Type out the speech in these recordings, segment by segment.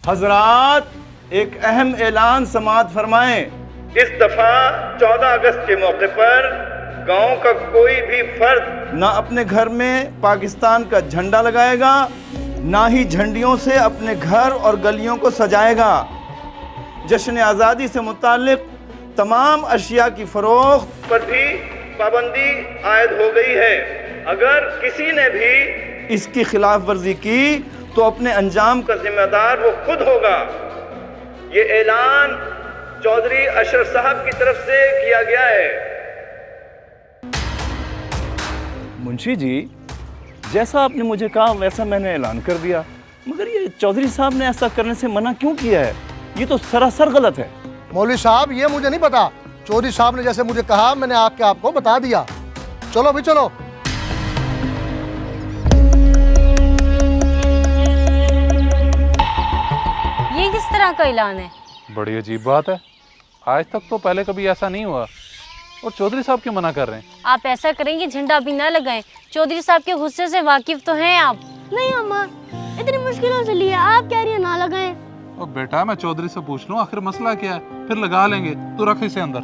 हजरात एक अहम ऐलान समाअत फरमाएं। इस दफा 14 अगस्त के मौके पर गांव का कोई भी फर्द ना अपने घर में पाकिस्तान का झंडा लगाएगा, ना ही झंडियों से अपने घर और गलियों को सजाएगा। जश्न आज़ादी से मुताल्लिक तमाम अशिया की फरोख्त पर भी पाबंदी आयद हो गई है। अगर किसी ने भी इसकी खिलाफ वर्जी की तो अपने अंजाम का जिम्मेदार वो खुद होगा। ये ऐलान चौधरी अशरफ साहब की तरफ से किया गया है। मुंशी जी, जैसा आपने मुझे कहा वैसा मैंने ऐलान कर दिया, मगर ये चौधरी साहब ने ऐसा करने से मना क्यों किया है? ये तो सरासर गलत है। मौलवी साहब, ये मुझे नहीं पता। चौधरी साहब ने जैसे मुझे कहा मैंने आके आपको बता दिया। चलो भी चलो। ये किस तरह का ऐलान है? बड़ी अजीब बात है, आज तक तो पहले कभी ऐसा नहीं हुआ। और चौधरी साहब क्यों मना कर रहे हैं? आप ऐसा करेंगे झंडा अभी ना लगाएं। चौधरी साहब के गुस्से से वाकिफ तो हैं आप। नहीं अम्मा, इतनी मुश्किलों से लिया, आप कह रही है ना लगाएं। और बेटा मैं चौधरी से पूछ लूं आखिर मसला क्या है, फिर लगा लेंगे। तू रख इसे अंदर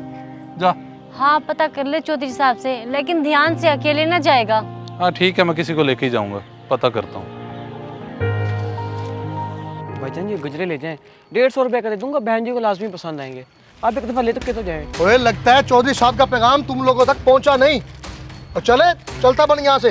जा। हाँ पता कर ले चौधरी साहब से, लेकिन ध्यान से, अकेले ना जाएगा। हाँ ठीक है, मैं किसी को लेके ही जाऊंगा, पता करता हूँ। भाईजान ये गजरे ले जाएं, 150 रुपए का दे दूंगा, बहन जी को लाजमी पसंद आएंगे। आप एक दफा ले तो के तो जाएं। ओए, लगता है चौधरी साहब का पैगाम तुम लोगों तक पहुंचा नहीं। और चलता बन यहाँ से।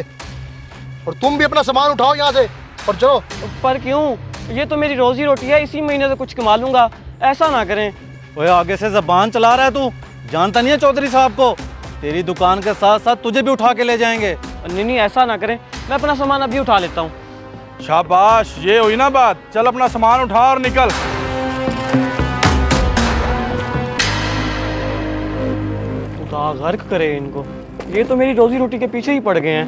और तुम भी अपना सामान उठाओ यहाँ से और चलो। पर क्यों? ये तो मेरी रोजी रोटी है, इसी महीने से कुछ कमा लूंगा। ऐसा ना करें। ओए आगे से जबान चला रहा है तू, जानता नहीं है चौधरी साहब को? तेरी दुकान के साथ साथ तुझे भी उठा के ले जाएंगे। नहीं ऐसा ना करें, मैं अपना सामान अभी उठा लेता हूँ। शाबाश, ये हुई ना बात। चल अपना सामान उठा और निकल। खुदा गर्क करे इनको, ये तो मेरी रोजी रोटी के पीछे ही पड़ गए हैं।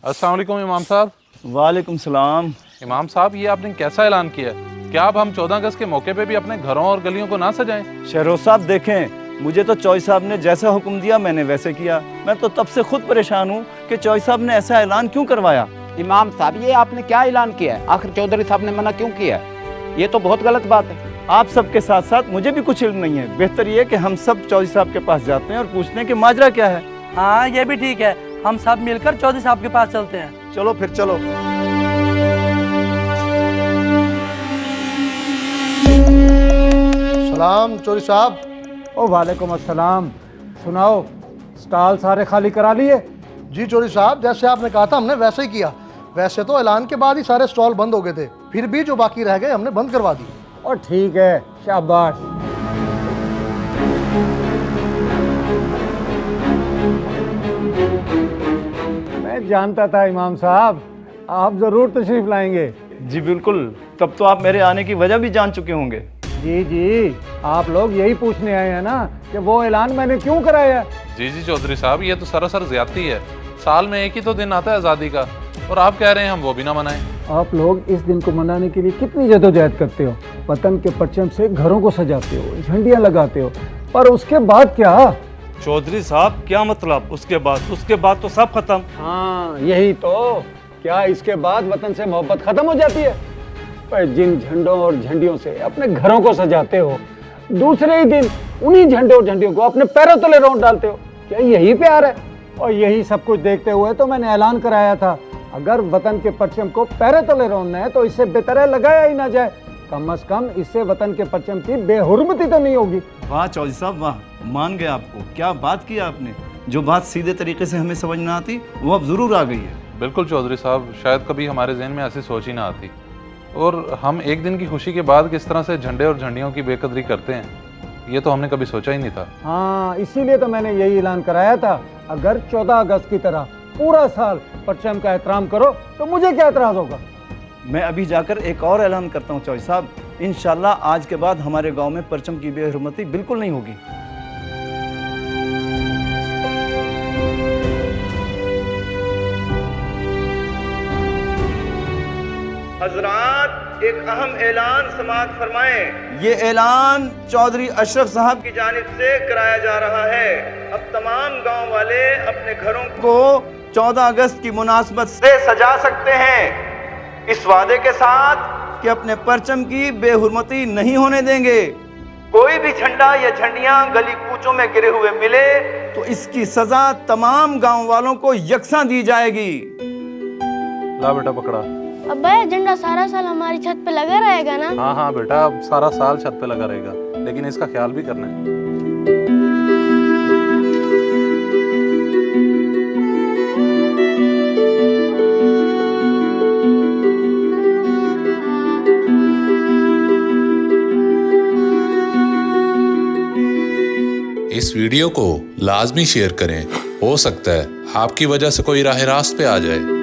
अस्सलाम वालेकुम इमाम साहब। वालेकुम सलाम। इमाम साहब, ये आपने कैसा ऐलान किया? क्या अब हम 14 अगस्त के मौके पे भी अपने घरों और गलियों को ना सजाएं? शहरोज साहब देखें, मुझे तो चौधरी साहब ने जैसा हुक्म दिया मैंने वैसे किया। मैं तो तब से खुद परेशान हूँ कि चौधरी साहब ने ऐसा ऐलान क्यों करवाया। इमाम साहब, ये आपने क्या ऐलान किया है? आखिर चौधरी साहब ने मना क्यों किया है? ये तो बहुत गलत बात है। आप सबके साथ साथ मुझे भी कुछ इल्म नहीं है। बेहतर ये कि हम सब चौधरी साहब के पास जाते हैं और पूछते हैं कि माजरा क्या है। हाँ ये भी ठीक है, हम सब मिलकर चौधरी साहब के पास चलते हैं। चलो फिर चलो। सलाम चौधरी साहब। ओ वालेकुम अस्सलाम। सुनाओ, स्टॉल सारे खाली करा लिए? जी चौधरी साहब, जैसे आपने कहा था हमने वैसे ही किया। वैसे तो ऐलान के बाद ही सारे स्टॉल बंद हो गए थे, फिर भी जो बाकी रह गए हमने बंद करवा दी। और ठीक है, शाबाश। मैं जानता था इमाम साहब आप जरूर तशरीफ लाएंगे। जी बिल्कुल, तब तो आप मेरे आने की वजह भी जान चुके होंगे। जी जी, आप लोग यही पूछने आए हैं ना कि वो ऐलान मैंने क्यों कराया? जी जी चौधरी साहब, ये तो सरासर ज्यादती है। साल में एक ही तो दिन आता है आज़ादी का, और आप कह रहे हैं हम वो भी ना मनाएं। आप लोग इस दिन को मनाने के लिए कितनी जद्दोजहद करते हो, वतन के परचम से घरों को सजाते हो, झंडियाँ लगाते हो, पर उसके बाद क्या? चौधरी साहब क्या मतलब उसके बाद तो सब खत्म। हाँ यही तो। क्या इसके बाद वतन से मोहब्बत खत्म हो जाती है? पर जिन झंडों और झंडियों से अपने घरों को सजाते हो, दूसरे ही दिन उन्हीं झंडों और झंडियों को अपने पैरों तले रौंद डालते हो। क्या यही प्यार है? और यही सब कुछ देखते हुए तो मैंने ऐलान कराया था, अगर वतन के परचम को पैरों तले रौंदना है तो इससे बेहतर है लगाया ही ना जाए। कम से कम इससे वतन के परचम की बेहुर्मती तो नहीं होगी। वाह चौधरी साहब वाह, मान गए आपको। क्या बात की आपने। जो बात सीधे तरीके से हमें समझ ना आती वो अब जरूर आ गई है। बिल्कुल चौधरी साहब, शायद कभी हमारे जहन में ऐसी सोच ही ना आती। और हम एक दिन की खुशी के बाद किस तरह से झंडे और झंडियों की बेकदरी करते हैं, ये तो हमने कभी सोचा ही नहीं था। हाँ इसीलिए तो मैंने यही ऐलान कराया था, अगर 14 अगस्त की तरह पूरा साल परचम का एहतराम करो तो मुझे क्या एतराज होगा। मैं अभी जाकर एक और ऐलान करता हूँ चौधरी साहब, इंशाल्लाह आज के बाद हमारे गांव में परचम की बेहुर्मती बिल्कुल नहीं होगी। हजरात एक अहम ऐलान समाअत फरमाएं। ये ऐलान चौधरी अशरफ साहब की जानिब से कराया जा रहा है। अब तमाम गांव वाले अपने घरों को 14 अगस्त की मुनासबत से सजा सकते हैं। इस वादे के साथ कि अपने परचम की बेहुरमती नहीं होने देंगे। कोई भी झंडा या झंडियां गली कूचों में गिरे हुए मिले तो इसकी सजा तमाम गांव वालों को यकसा दी जाएगी। ला बेटा पकड़ा। अब भैया झंडा सारा साल हमारी छत पे लगा रहेगा ना? हाँ हाँ बेटा, अब सारा साल छत पे लगा रहेगा, लेकिन इसका ख्याल भी करना है। इस वीडियो को लाजमी शेयर करें। हो सकता है आपकी वजह से कोई राह रास्त पे आ जाए।